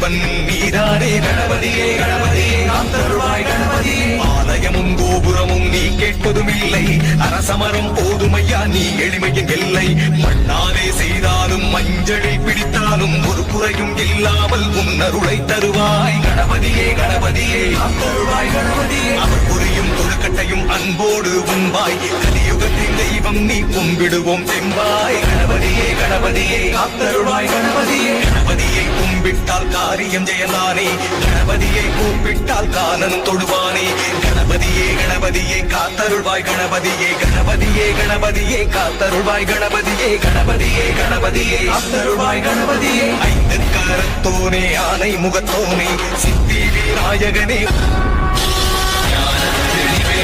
இறைவன் நீதானே கணபதியே கணபதியே காத்தருள்வாய் கணபதியே ஆலயமும் கோபுரமும் நீ கேட்பதும் இல்லை அரசமரம் போதுமையா நீ எளிமையின் எல்லை மண்ணாலே செய்தாலும் மஞ்சளில் பிடித்தாலும் ஒரு குறையும் இல்லாமல் உன்னருளை தருவாய் கணபதியே கணபதியே காத்தருள்வாய் கணபதியே அவர் புரியும் தொழுக்கட்டையும் அன்போடு உண்பாய் கலியுகத்தின் தெய்வம் நீ கும்பிடுவோம் செம்பாய் கணபதியே கணபதியே காத்தருள்வாய் கணபதியே கணபதியை கும்பிட்டால் காரியம் ஜெயலானே கணபதியை கூப்பிட்டால் காலனும் தொடுவானே கணபதியே கணபதியே காத்தருள்வாய் கணபதியே கணபதியே கணபதியே காத்தருள்வாய் கணபதியே கணபதியே கணபதியே காத்தருள்வாய் கணபதியே ஐந்து கரத்தோனே ஆனை முகத்தோனே சித்தி விநாயகனே ஞான தெளிவே